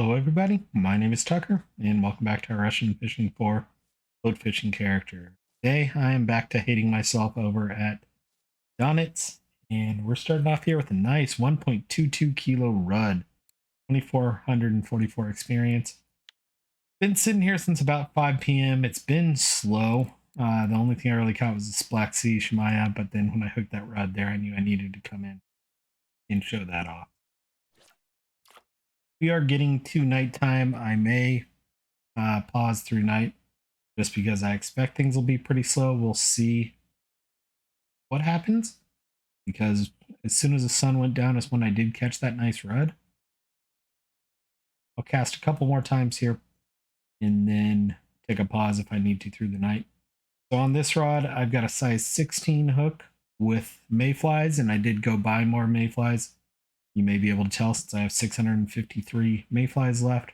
Hello, everybody. My name is Tucker, and welcome back to our Russian Fishing 4 boat fishing character. Today, I am back to hating myself over at Donets, and we're starting off here with a nice 1.22 kilo rudd, 2,444 experience. Been sitting here since about 5 p.m. It's been slow. The only thing I really caught was this Black Sea Shemaya, but then when I hooked that rod there, I knew I needed to come in and show that off. We are getting to nighttime. I may pause through night just because I expect things will be pretty slow. We'll see what happens because as soon as the sun went down is when I did catch that nice rudd. I'll cast a couple more times here and then take a pause if I need to through the night. So on this rod, I've got a size 16 hook with mayflies, and I did go buy more mayflies. You may be able to tell since I have 653 mayflies left.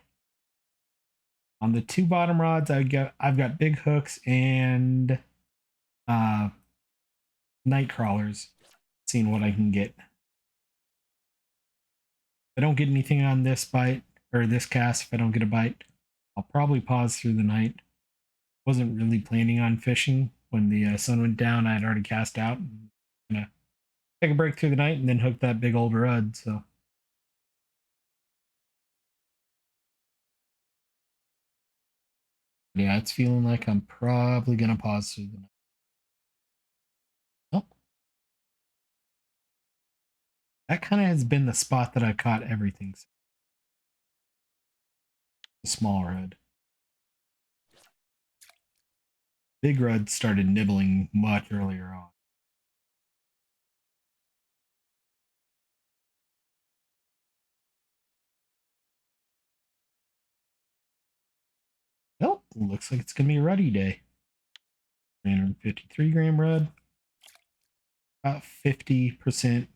On the two bottom rods, I've got big hooks and uh, night crawlers, seeing what I can get. If I don't get anything on this bite or this cast, if I don't get a bite, I'll probably pause through the night. Wasn't really planning on fishing when the sun went down. I had already cast out. And gonna take a break through the night and then hook that big old rudd. So yeah, it's feeling like I'm probably gonna pause through the night. Oh, that kind of has been the spot that I've caught everything. The small rudd. Big rudd started nibbling much earlier on. Well, looks like it's gonna be a ruddy day. 353 gram rudd. About 50%,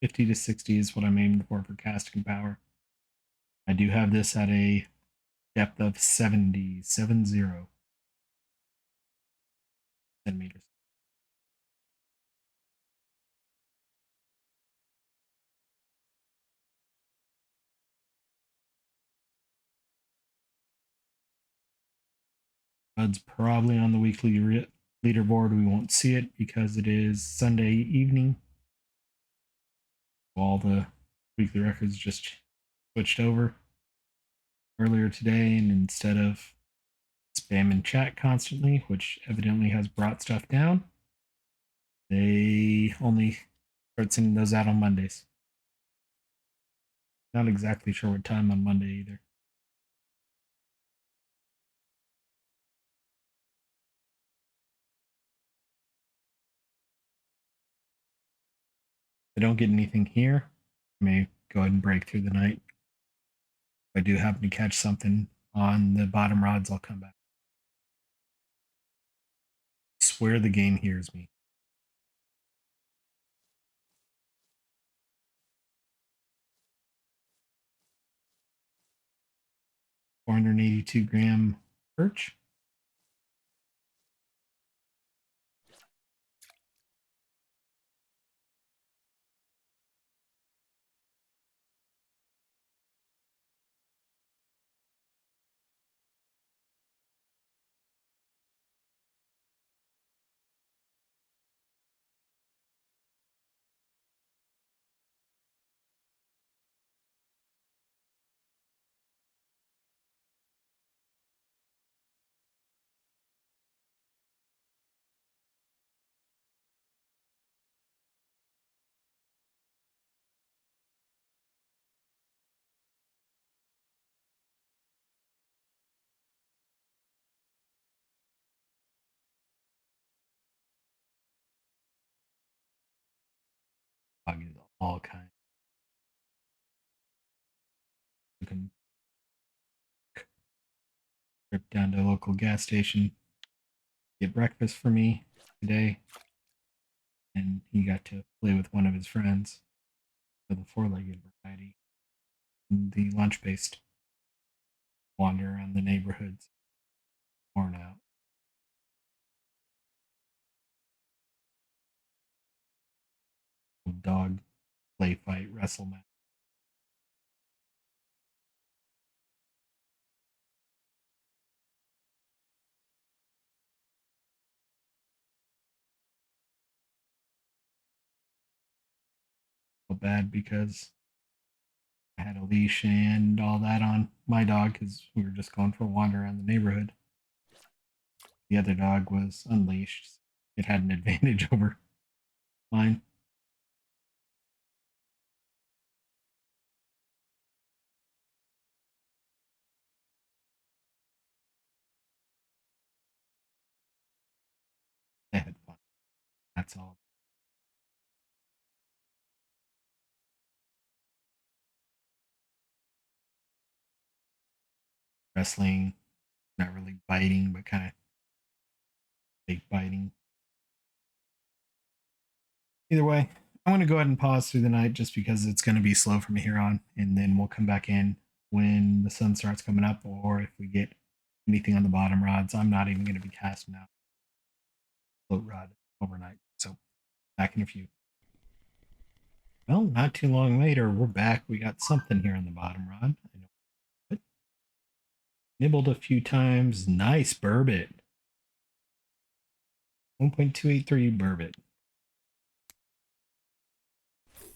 50 to 60 is what I'm aiming for casting power. I do have this at a depth of 70 centimeters. Bud's probably on the weekly leaderboard. We won't see it because it is Sunday evening. All the weekly records just switched over earlier today, and instead of spam and chat constantly, which evidently has brought stuff down, they only start sending those out on Mondays. Not exactly sure what time on Monday either. If I don't get anything here, I may go ahead and break through the night. If I do happen to catch something on the bottom rods, I'll come back. I swear the game hears me. 482 gram perch. Hog is all kinds. You can trip down to a local gas station, get breakfast for me today, and he got to play with one of his friends for the four-legged variety. And the lunch-based wander around the neighborhoods, worn out. Dog play fight wrestle match. felt bad because I had a leash and all that on my dog because we were just going for a wander around the neighborhood. The other dog was unleashed. It had an advantage over mine. They had fun. That's all. Wrestling, not really biting, but kind of fake biting. Either way, I'm going to go ahead and pause through the night just because it's going to be slow from here on, and then we'll come back in when the sun starts coming up, or if we get anything on the bottom rods. I'm not even going to be casting out float rod overnight. So back in a few. Well, not too long later, we're back. We got something here on the bottom rod. I know what. Nibbled a few times. Nice burbot. 1.283 burbot.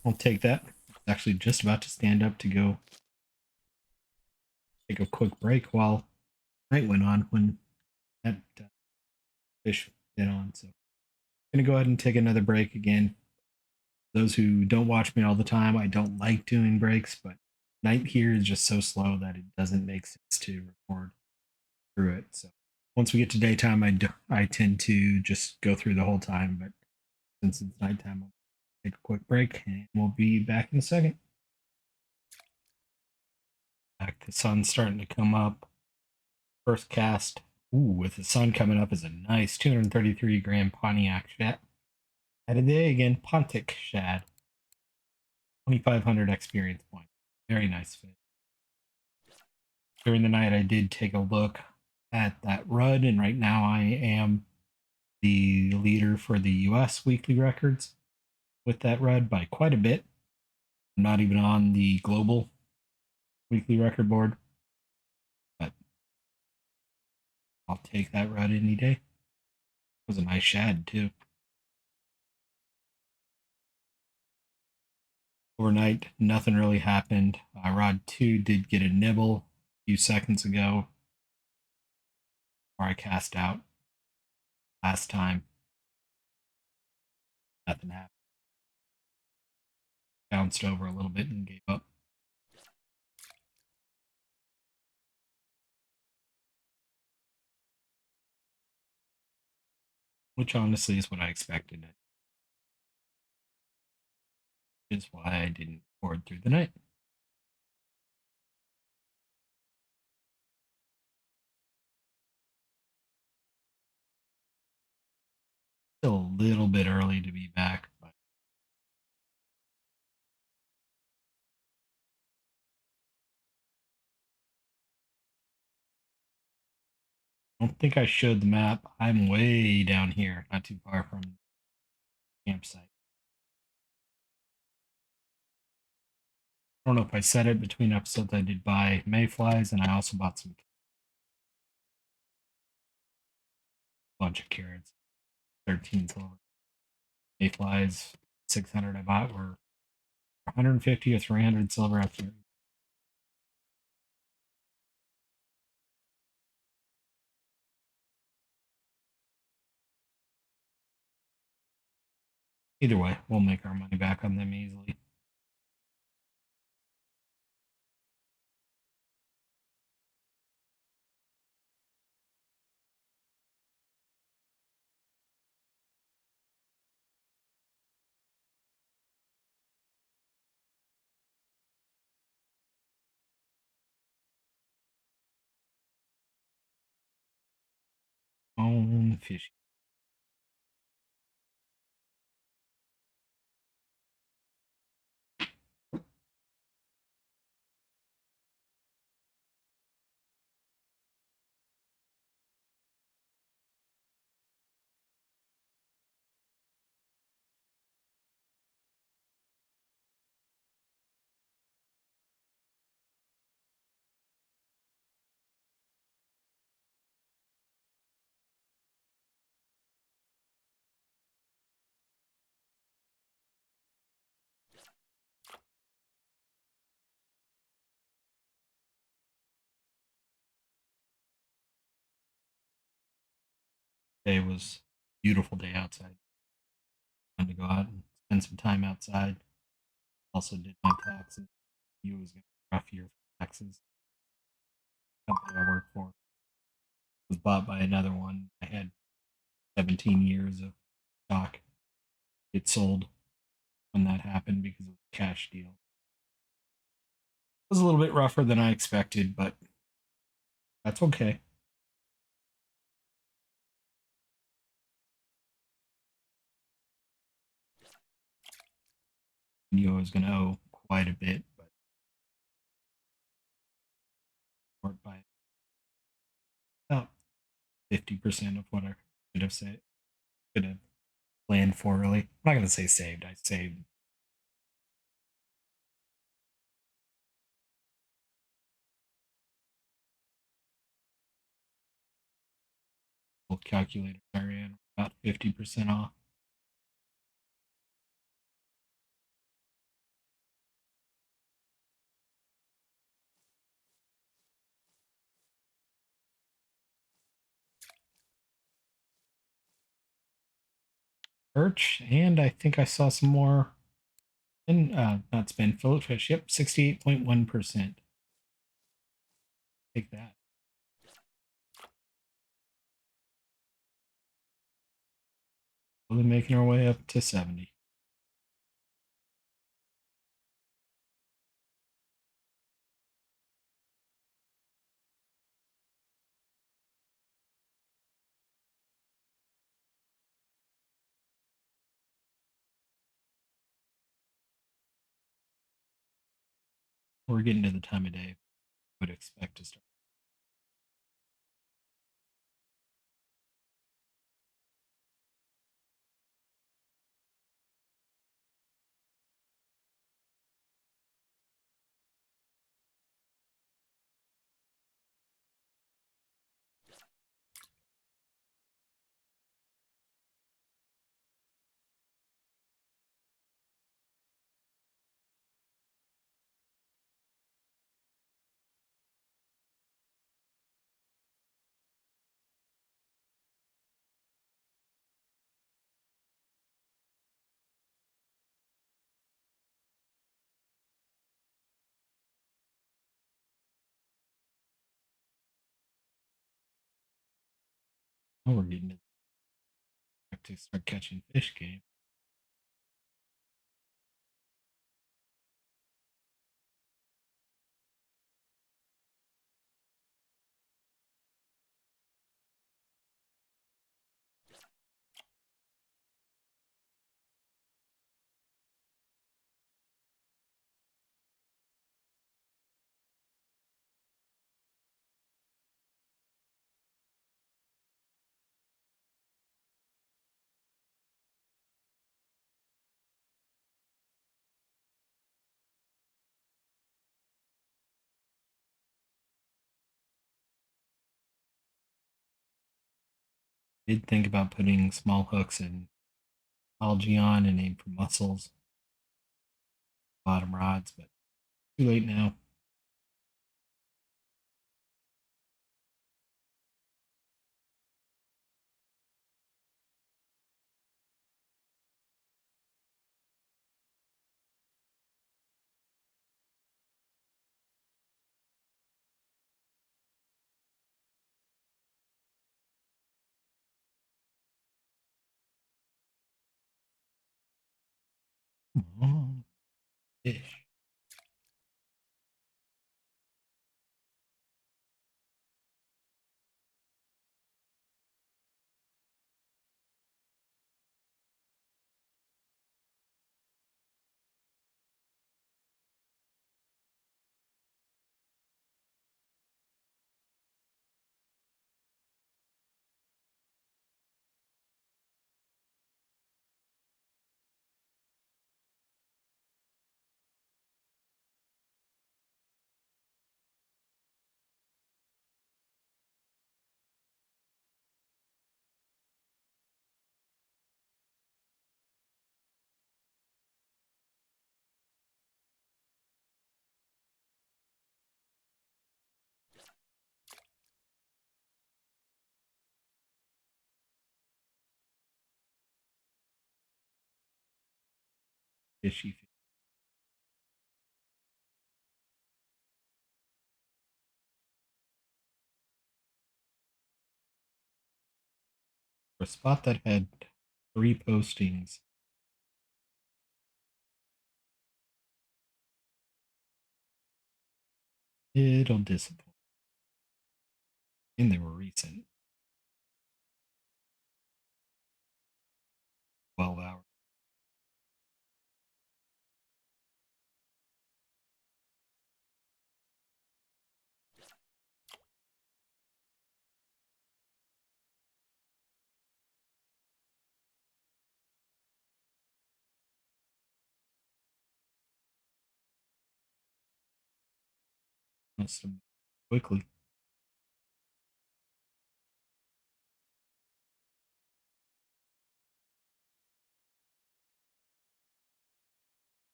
I'll take that. It's actually just about to stand up to go take a quick break while night went on when that fish bit on. So I'm going to go ahead and take another break again. Those who don't watch me all the time, I don't like doing breaks, but night here is just so slow that it doesn't make sense to record through it. So once we get to daytime, I tend to just go through the whole time. But since it's nighttime, I'll take a quick break and we'll be back in a second. Back, the sun's starting to come up. First cast, ooh, with the sun coming up, is a nice 233-gram Pontiac shad. At a day again, Pontic shad. 2,500 experience points. Very nice fish. During the night, I did take a look at that rud, and right now I am the leader for the US weekly records with that rud by quite a bit. I'm not even on the global weekly record board, but I'll take that rud any day. It was a nice shad, too. Overnight, nothing really happened. Rod 2 did get a nibble a few seconds ago, or I cast out last time. Nothing happened. Bounced over a little bit and gave up. Which honestly is what I expected. Is why I didn't record through the night. Still a little bit early to be back, but I don't think I showed the map. I'm way down here, not too far from the campsite. I don't know if I said it between episodes. I did buy mayflies, and I also bought some bunch of carrots. 13 silver. Mayflies, 600 I bought were 150 or 300 silver after. Either way, we'll make our money back on them easily. On fishy. Day was a beautiful day outside. Wanted to go out and spend some time outside. Also did my taxes. It was gonna be a rough year for taxes. The company I work for was bought by another one. I had 17 years of stock. It sold when that happened because it was a cash deal. It was a little bit rougher than I expected, but that's okay. I knew I was going to owe quite a bit, but short by about 50% of what I should have said, could have planned for. Really, I'm not going to say saved. I saved. Both calculators I ran about 50% off. Birch, and I think I saw some more. And not spend fillet fish. Yep, 68.1%. Take that. We'll be making our way up to 70. We're getting to the time of day I would expect to start. Oh, we're getting to start catching fish game. Did think about putting small hooks and algae on and aim for mussels, bottom rods, but too late now. Come on, fish. fishy. For a spot that had 3 postings. It'll disappoint. And they were recent. 12 hours. Must have quickly.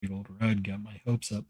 Big old red got my hopes up.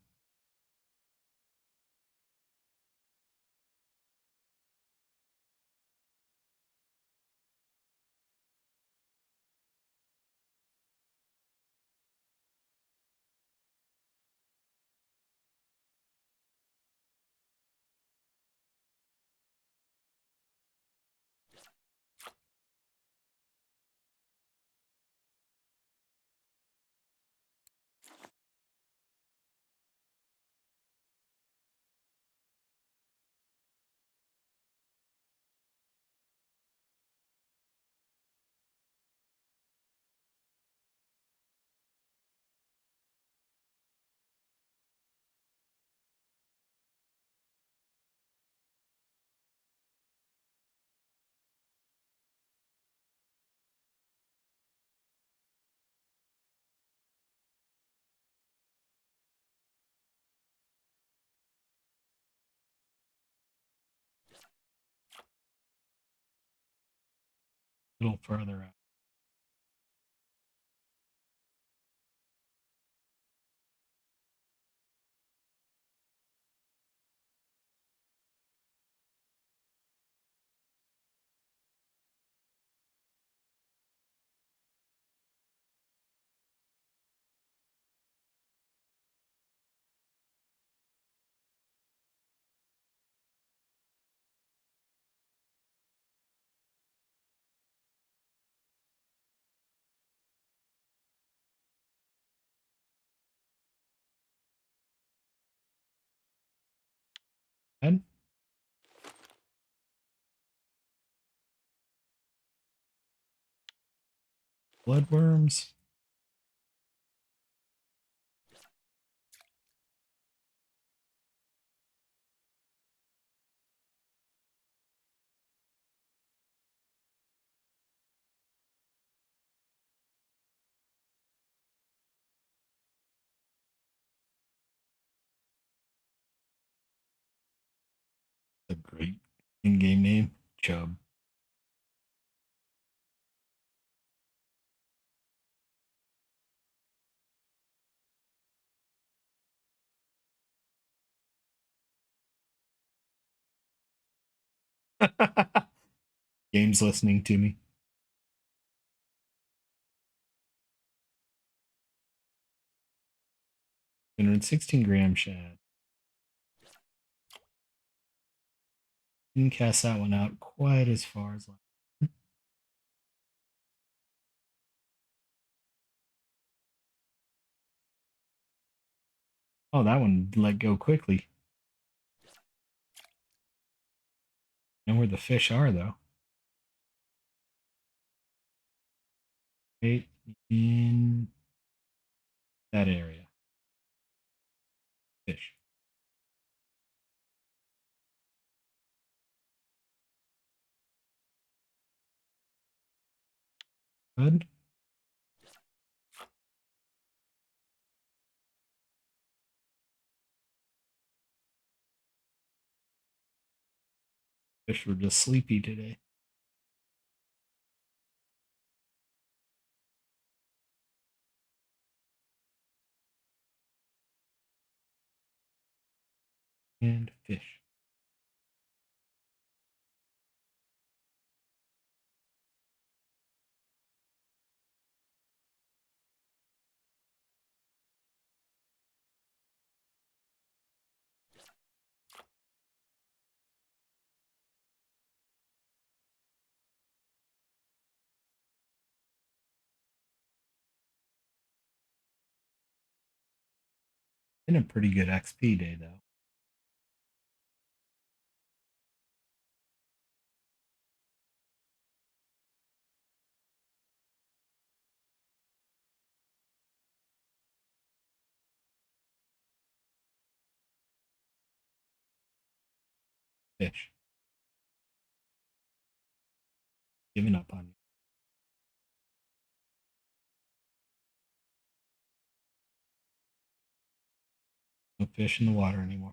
A little further out. And bloodworms. A great in-game name. Chub. Game's listening to me. 116 gram shad. Didn't cast that one out quite as far as like. Oh, that one let go quickly. Know where the fish are though. Right in that area. Fish. Good. Fish were just sleepy today. And fish. Been a pretty good XP day though. Fish. Giving up on me. No fish in the water anymore.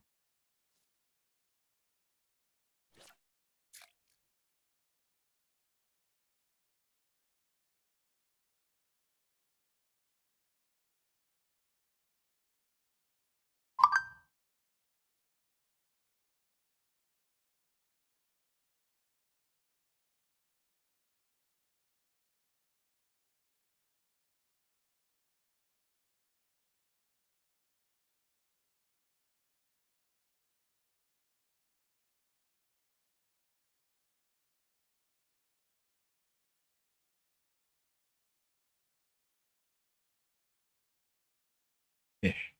Fish.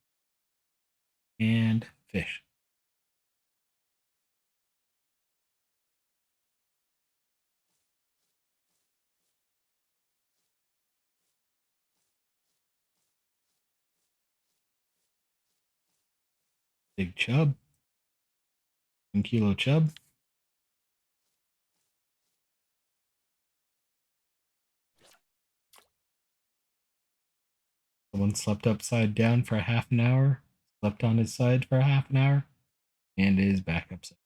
And fish. Big chub. 1 kilo chub. Someone slept upside down for a half an hour, slept on his side for a half an hour, and is back upside.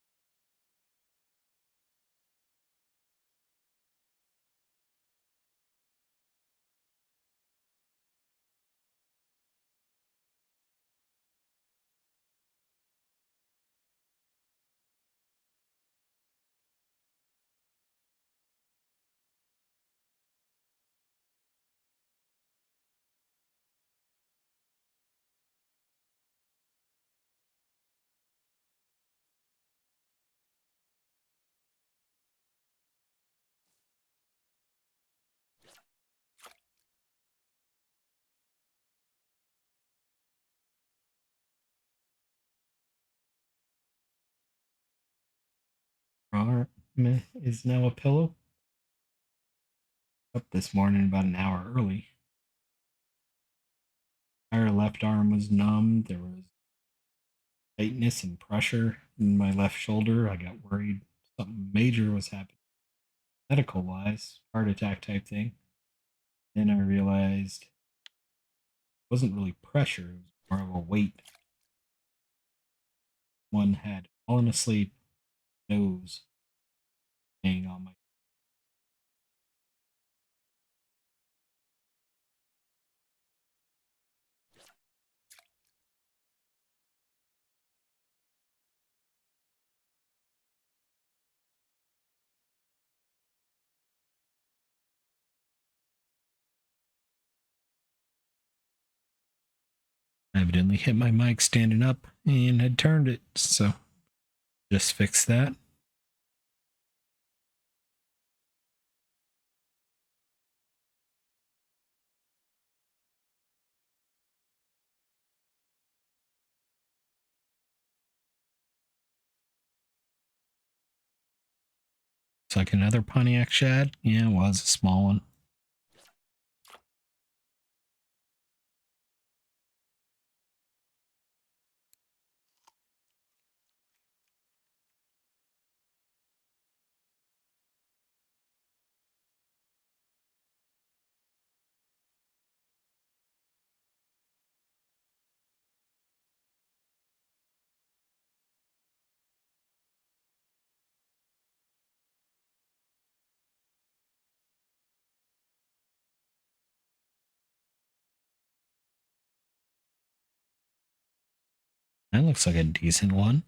Arm is now a pillow. Up this morning about an hour early. Our left arm was numb. There was tightness and pressure in my left shoulder. I got worried something major was happening, medical wise, heart attack type thing. Then I realized it wasn't really pressure, it was more of a weight. One had fallen asleep, nose hanging on my. I evidently hit my mic standing up and had turned it, so just fixed that. It's like another Pontiac shad. Yeah, it was a small one. That looks like a decent one.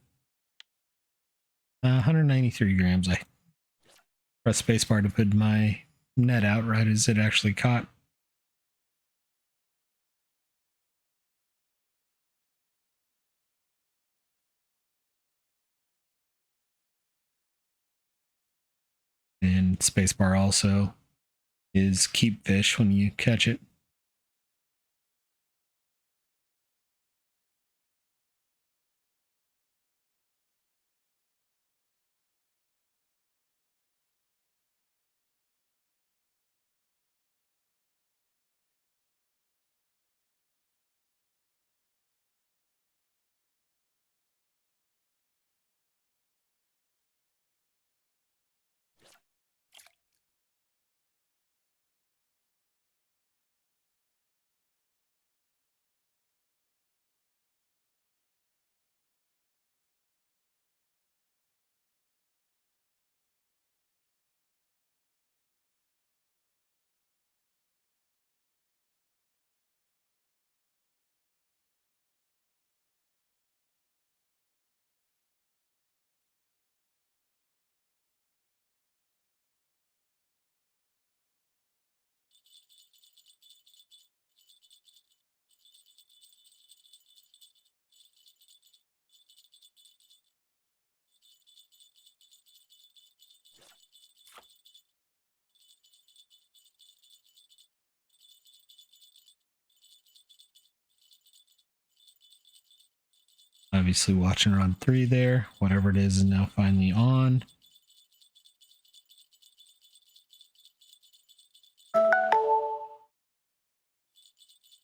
193 grams. I pressed spacebar to put my net out right as it actually caught. And spacebar also is keep fish when you catch it. Obviously watching rod 3 there. Whatever it is now finally on.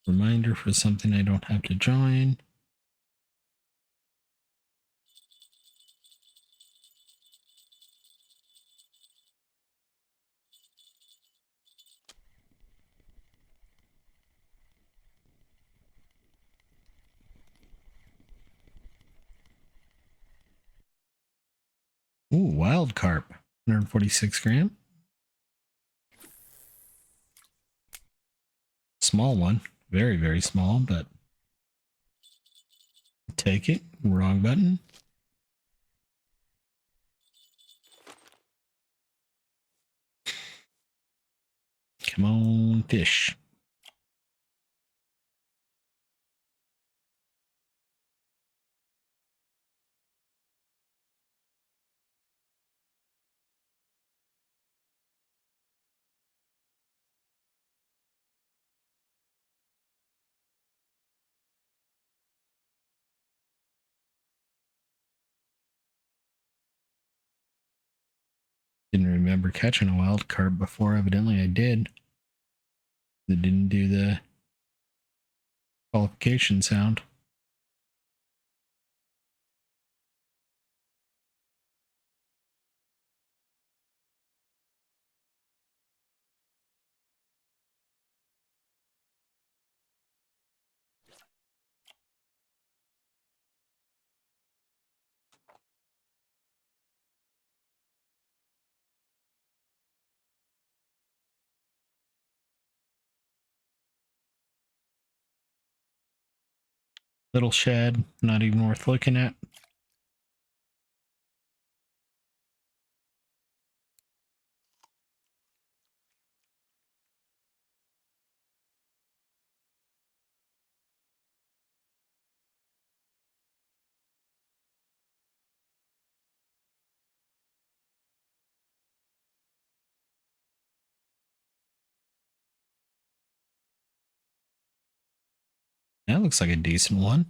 Reminder for something I don't have to join. Ooh, wild carp, 146 gram. Small one, very, very small, but take it. Wrong button. Come on, fish. Didn't remember catching a wild carp before. Evidently I did. It didn't do the qualification sound. Little shad, not even worth looking at. That looks like a decent one.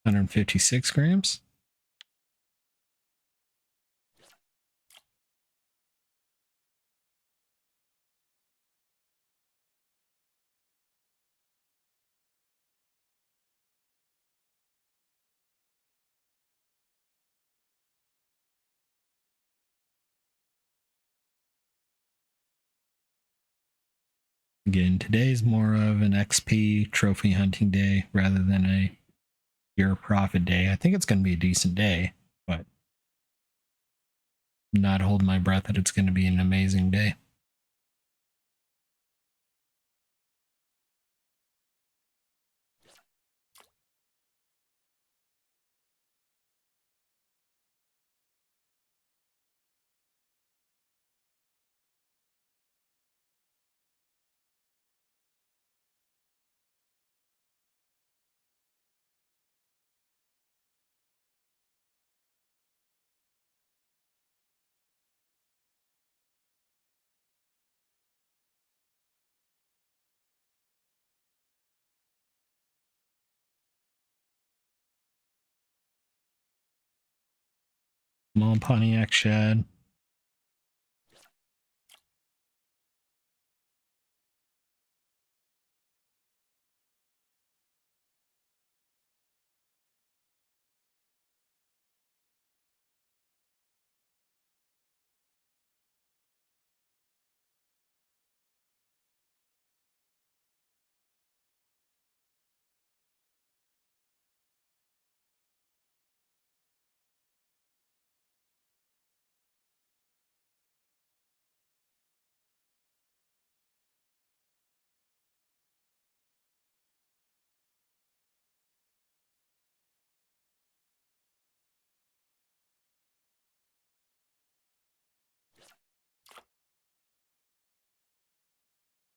156 grams. Again, today's more of an XP trophy hunting day rather than a pure profit day. I think it's going to be a decent day, but not holding my breath that it's going to be an amazing day. Small Pontiac shad.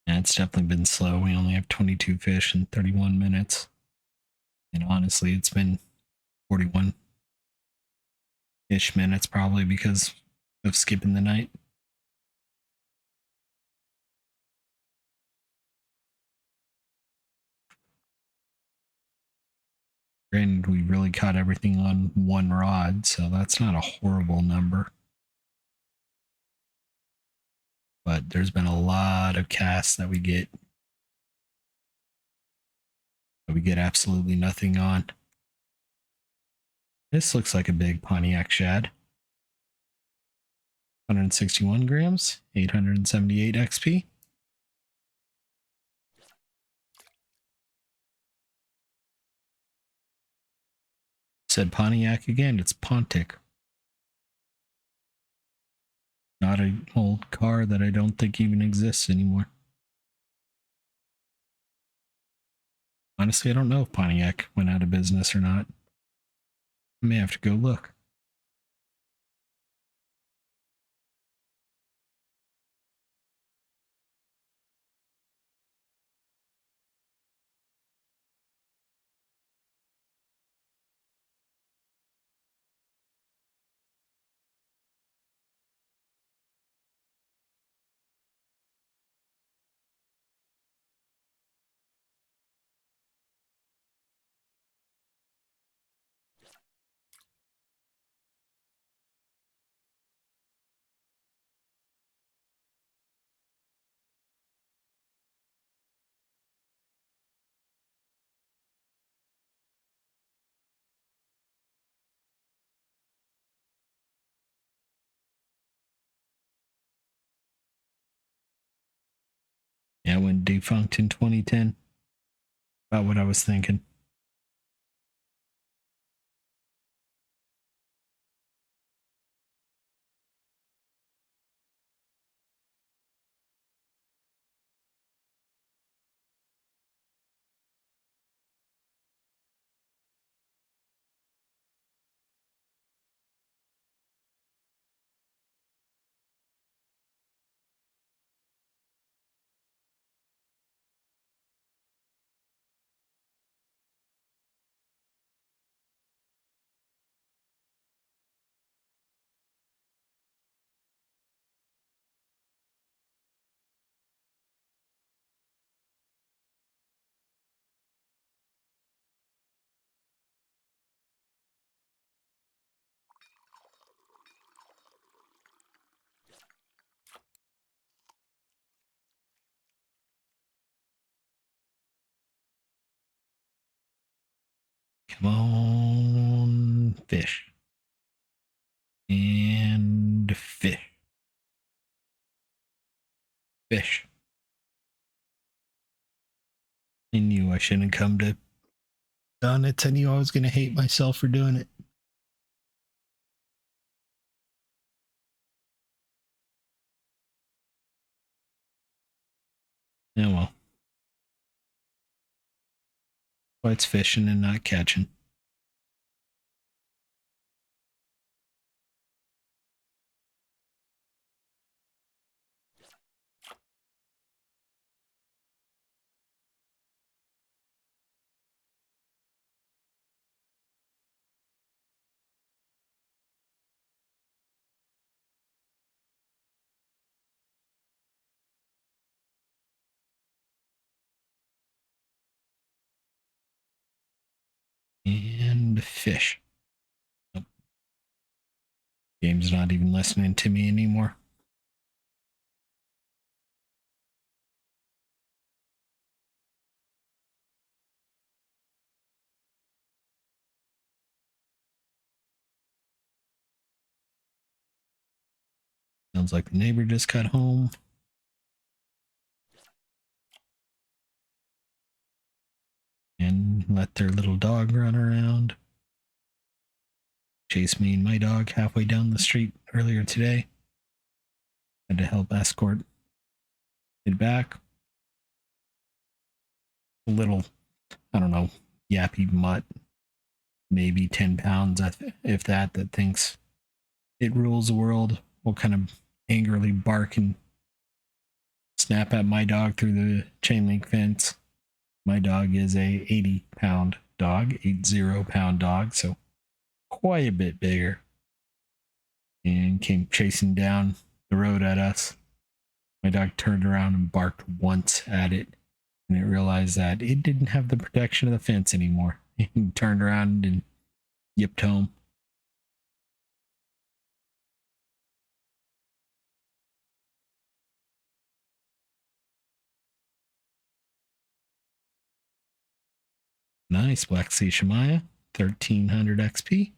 Yeah, it's definitely been slow. We only have 22 fish in 31 minutes. And honestly, it's been 41-ish minutes probably because of skipping the night. Granted, we really caught everything on one rod, so that's not a horrible number. But there's been a lot of casts that we get absolutely nothing on. This looks like a big Pontiac shad. 161 grams, 878 XP. Said Pontiac again, it's Pontic. Not an old car that I don't think even exists anymore. Honestly, I don't know if Pontiac went out of business or not. I may have to go look. Yeah, it went defunct in 2010. About what I was thinking. Come on, fish. And fish. Fish. I knew I shouldn't come to Donets. I knew I was going to hate myself for doing it. Yeah, well. Why it's fishing and not catching. And fish. Nope. Game's not even listening to me anymore. Sounds like the neighbor just got home. And let their little dog run around. Chased me and my dog halfway down the street earlier today. Had to help escort it back. A little, I don't know, yappy mutt, maybe 10 pounds, if that thinks it rules the world, will kind of angrily bark and snap at my dog through the chain link fence. My dog is a 80-pound dog, 80-pound dog, so quite a bit bigger, and came chasing down the road at us. My dog turned around and barked once at it, and it realized that it didn't have the protection of the fence anymore. He turned around and yipped home. Nice, Black Sea Shemaya, 1300 XP.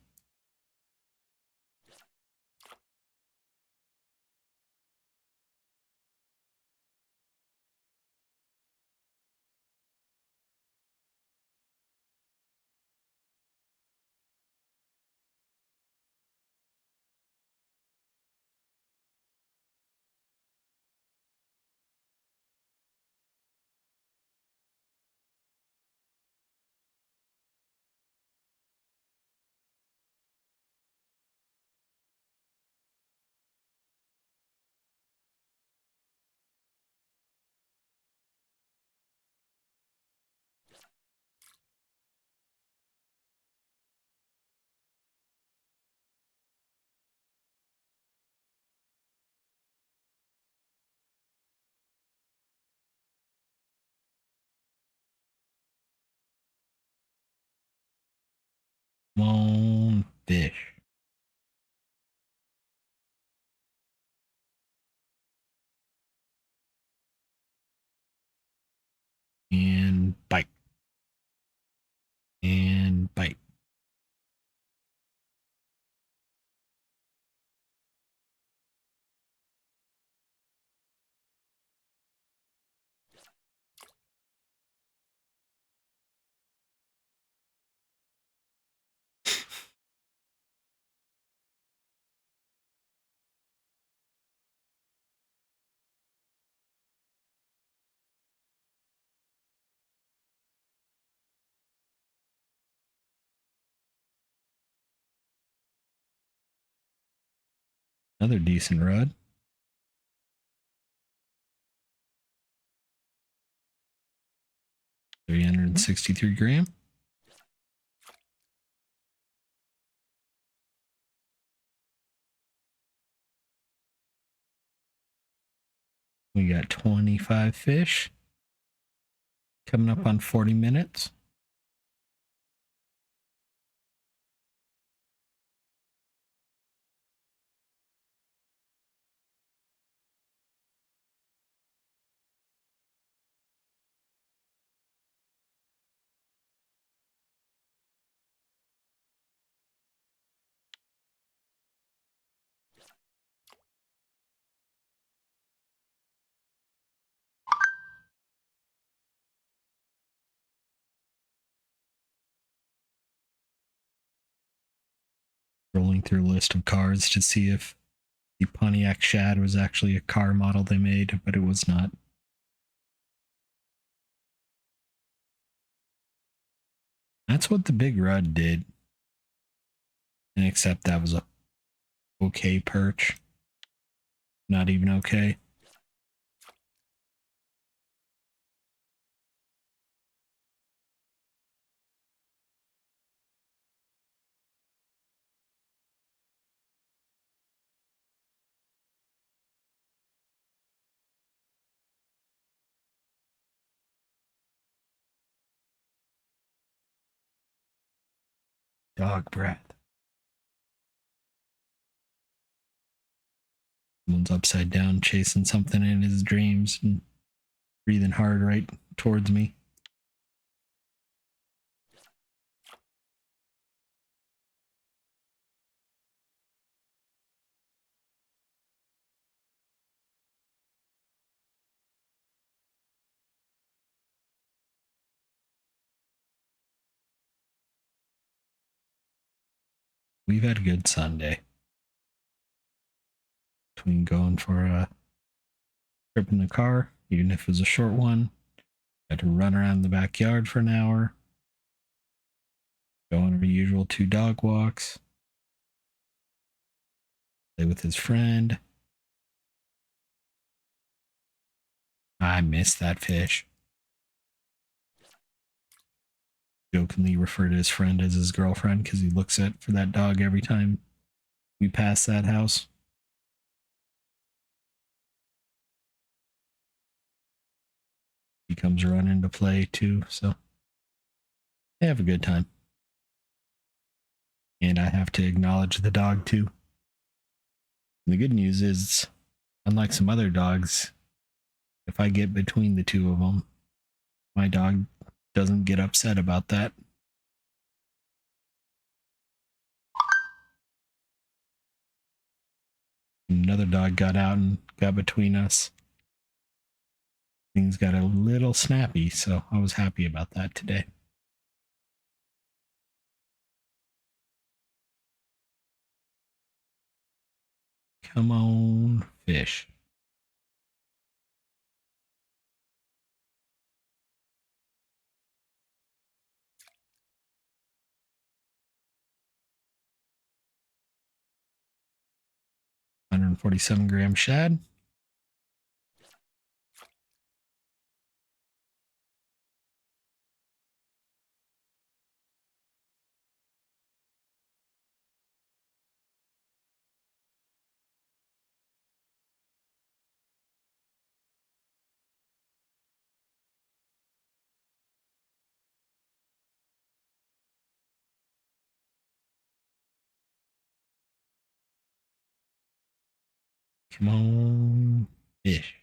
Come on, fish. And bite. And bite. Another decent rod. 363 gram. We got 25 fish. Coming up on 40 minutes. Rolling through a list of cars to see if the Pontiac Shad was actually a car model they made, but it was not. That's what the Big Rud did. And except that was a okay perch. Not even okay. Dog breath. Someone's upside down chasing something in his dreams and breathing hard right towards me. We've had a good Sunday. Between going for a trip in the car, even if it was a short one, had to run around the backyard for an hour, go on our usual 2 dog walks, play with his friend. I miss that fish. Jokingly refer to his friend as his girlfriend because he looks at for that dog every time we pass that house. He comes running to play too, so They have a good time. And I have to acknowledge the dog too. And the good news is, unlike some other dogs, if I get between the two of them, my dog doesn't get upset about that. Another dog got out and got between us. Things got a little snappy, so I was happy about that today. Come on, fish. $147 shad. Come on, fish.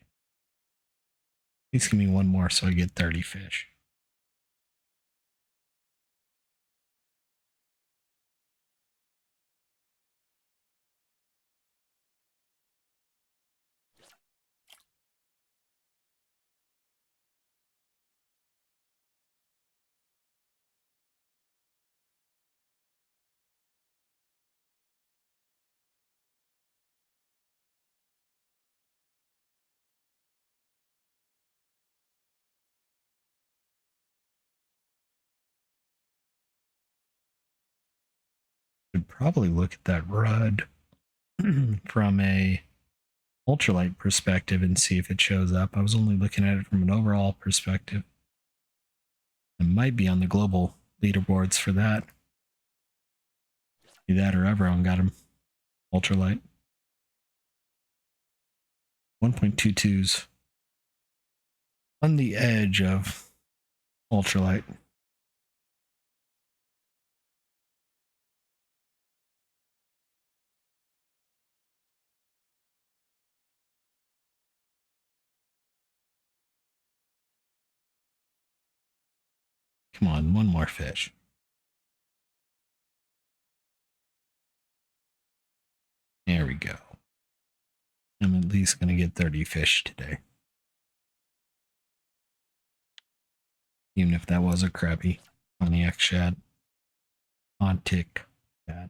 Please give me one more so I get 30 fish. Should probably look at that rud from a ultralight perspective and see if it shows up. I was only looking at it from an overall perspective. It might be on the global leaderboards for that. Either that or everyone got him ultralight. 1.22's on the edge of ultralight. Come on, one more fish. There we go. I'm at least going to get 30 fish today. Even if that was a crappy Pontiac shad. Pontic shad.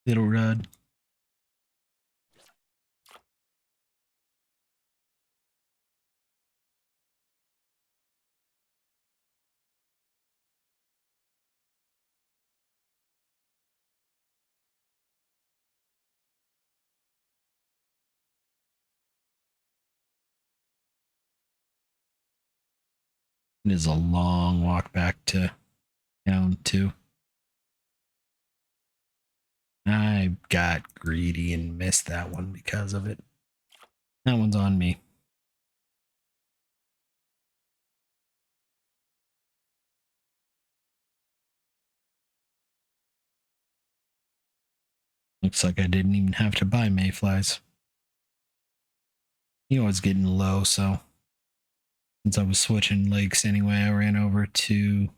Little Rud. It is a long walk back to town too. I got greedy and missed that one because of it. That one's on me. Looks like I didn't even have to buy mayflies. You know, it's getting low, so since I was switching lakes anyway, I ran over to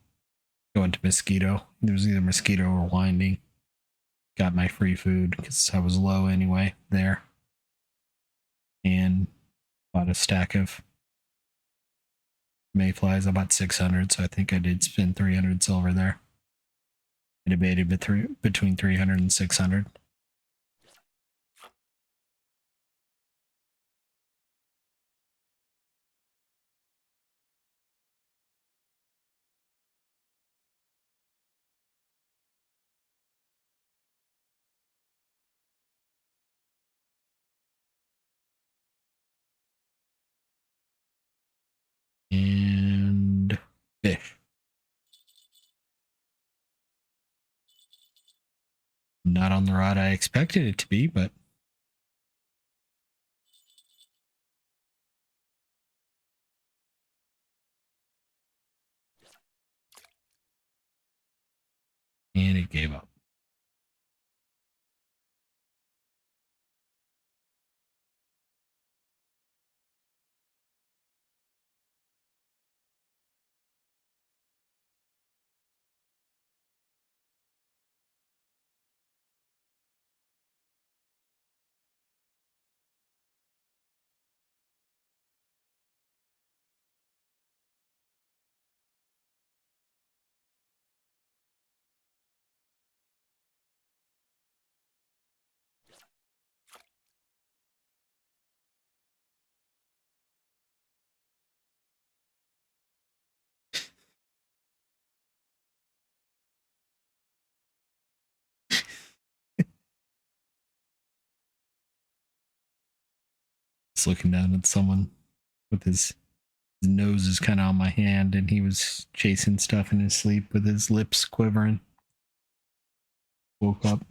go into Mosquito. There was either Mosquito or Winding. Got my free food because I was low anyway there. And bought a stack of mayflies. I bought 600, so I think I did spend 300 silver there. I debated between 300 and 600. And fish. Not on the rod I expected it to be, but and it gave up. Just looking down at someone with his nose is kind of on my hand, and he was chasing stuff in his sleep with his lips quivering. Woke up.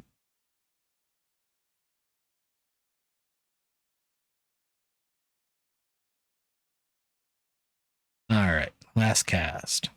All right, last cast.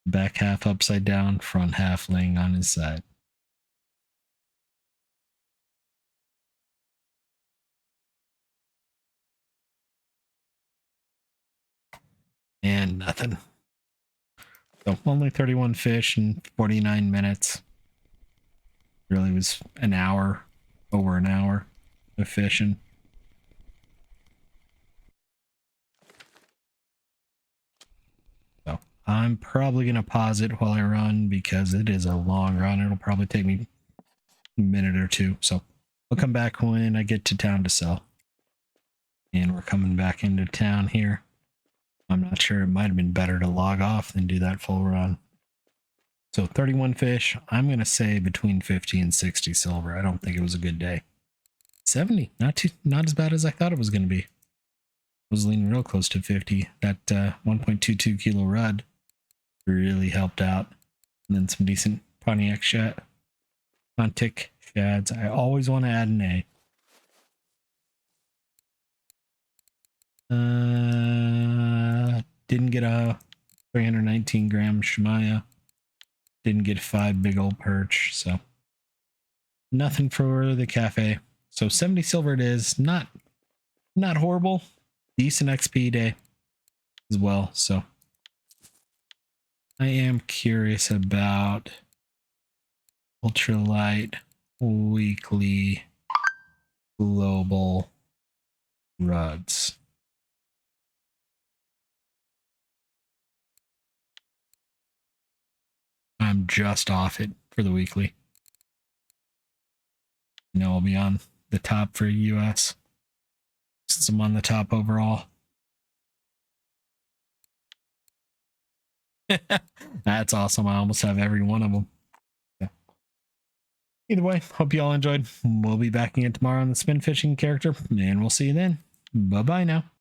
Back half upside down, front half laying on his side. And nothing. So only 31 fish in 49 minutes. Really was an hour, over an hour of fishing. So I'm probably going to pause it while I run because it is a long run. It'll probably take me a minute or two. So I'll come back when I get to town to sell. And we're coming back into town here. I'm not sure. It might have been better to log off than do that full run. So 31 fish. I'm going to say between 50 and 60 silver. I don't think it was a good day. 70. Not as bad as I thought it was going to be. I was leaning real close to 50. That 1.22 kilo rud really helped out. And then some decent Pontiac shads. I always want to add an A. Didn't get a 319 gram Shemaya. Didn't get 5 big old perch, so nothing for the cafe. So 70 silver it is. Not horrible. Decent XP day as well. So I am curious about ultralight weekly global ruds. I'm just off it for the weekly. You know, I'll be on the top for US since I'm on the top overall. That's awesome. I almost have every one of them. Yeah. Either way, hope you all enjoyed. We'll be back again tomorrow on the spin fishing character, and we'll see you then. Bye-bye now.